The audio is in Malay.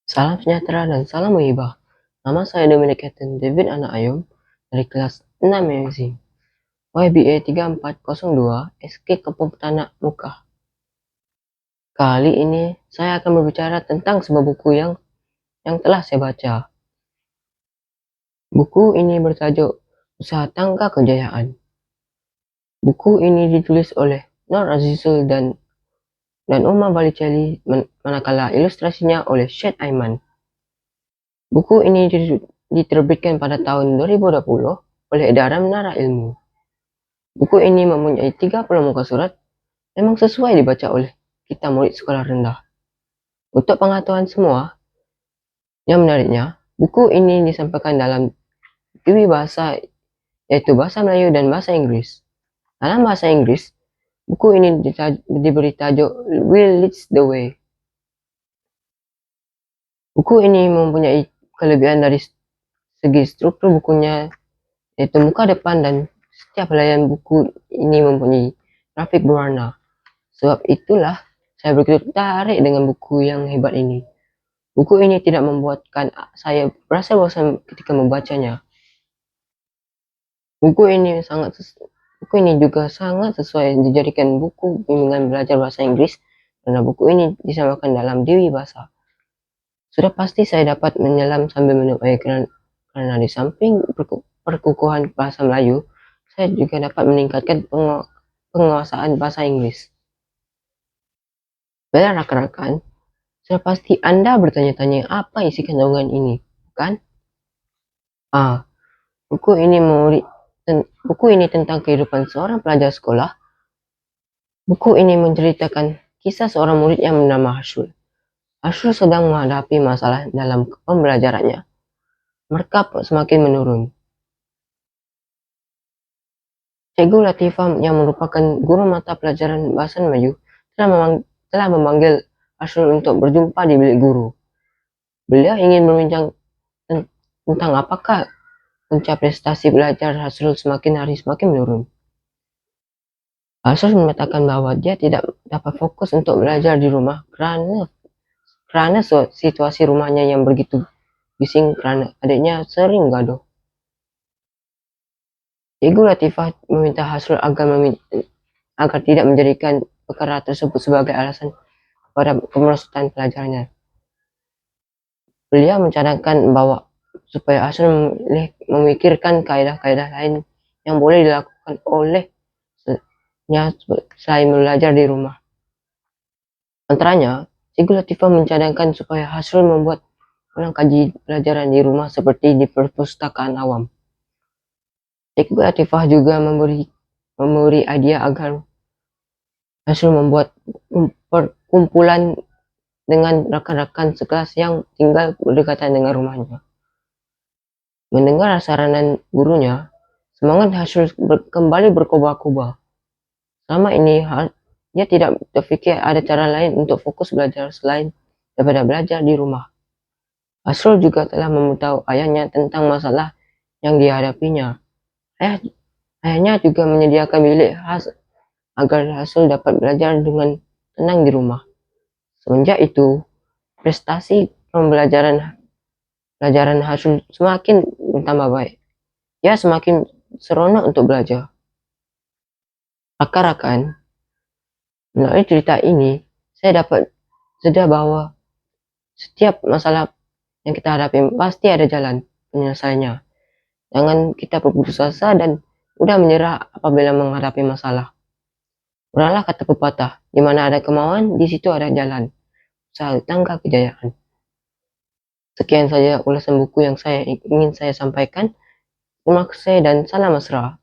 Salam sejahtera dan salam muhibah. Nama saya Dominic Captain David Anak Ayum dari kelas 6 MSc YBA 3402 SK Kampung Tanak Muka. Kali ini saya akan berbicara tentang sebuah buku yang telah saya baca. Buku ini bertajuk Usaha Tangga Kejayaan. Buku ini ditulis oleh Nur Azizul dan Uma Balicelli, manakala ilustrasinya oleh Syed Aiman. Buku ini diterbitkan pada tahun 2020 oleh Edaran Menara Ilmu. Buku ini mempunyai 30 muka surat, memang sesuai dibaca oleh kita murid sekolah rendah. Untuk pengetahuan semua, yang menariknya, buku ini disampaikan dalam dua bahasa, yaitu bahasa Melayu dan bahasa Inggris. Dalam bahasa Inggris, buku ini diberi tajuk Will Leads the Way. Buku ini mempunyai kelebihan dari segi struktur bukunya, yaitu muka depan dan setiap helaian buku ini mempunyai grafik berwarna. Sebab itulah saya begitu tertarik dengan buku yang hebat ini. Buku ini tidak membuatkan saya merasa bosan ketika membacanya. Buku ini juga sangat sesuai dijadikan buku bimbingan belajar bahasa Inggris karena buku ini disamakan dalam Dewi Bahasa. Sudah pasti saya dapat menyelam sambil minum air karena di samping perkukuhan bahasa Melayu, saya juga dapat meningkatkan penguasaan bahasa Inggris. Baiklah rekan-rekan, sudah pasti Anda bertanya-tanya apa isi kandungan ini, bukan? Buku ini tentang kehidupan seorang pelajar sekolah. Buku ini menceritakan kisah seorang murid yang bernama Hashul. Hashul sedang menghadapi masalah dalam pembelajarannya. Markah semakin menurun. Cikgu Latifah yang merupakan guru mata pelajaran bahasa Melayu telah memanggil Hashul untuk berjumpa di bilik guru. Beliau ingin berbincang tentang apakah punca prestasi belajar Hashul semakin hari semakin menurun. Hashul mengatakan bahwa dia tidak dapat fokus untuk belajar di rumah karena situasi rumahnya yang begitu bising karena adiknya sering gaduh. Cikgu Latifah meminta Hashul agar tidak menjadikan perkara tersebut sebagai alasan pada kemerosotan pelajarannya. Beliau mencadangkan bahwa supaya Hashul memikirkan kaedah-kaedah lain yang boleh dilakukan olehnya selain belajar di rumah. Antaranya, Cikgu Latifah mencadangkan supaya Hashul membuat ulang kaji pelajaran di rumah seperti di perpustakaan awam. Cikgu Latifah juga memberi idea agar Hashul membuat perkumpulan dengan rekan-rekan sekelas yang tinggal berdekatan dengan rumahnya. Mendengar saranan gurunya, semangat Hashul kembali berkobar-kobar. Selama ini, dia tidak terfikir ada cara lain untuk fokus belajar selain daripada belajar di rumah. Hashul juga telah memberitahu ayahnya tentang masalah yang dihadapinya. Ayahnya juga menyediakan bilik khas agar Hashul dapat belajar dengan tenang di rumah. Semenjak itu, prestasi pelajaran Hashul semakin bertambah baik. Dia semakin seronok untuk belajar. Rakan-rakan, melalui cerita ini, saya dapat sedar bahwa setiap masalah yang kita hadapi pasti ada jalan penyelesaiannya. Jangan kita berputus asa dan mudah menyerah apabila menghadapi masalah. Uralah kata pepatah, di mana ada kemauan, di situ ada jalan. Usaha tangga kejayaan. Sekian saja ulasan buku yang ingin saya sampaikan. Terima kasih dan salam mesra.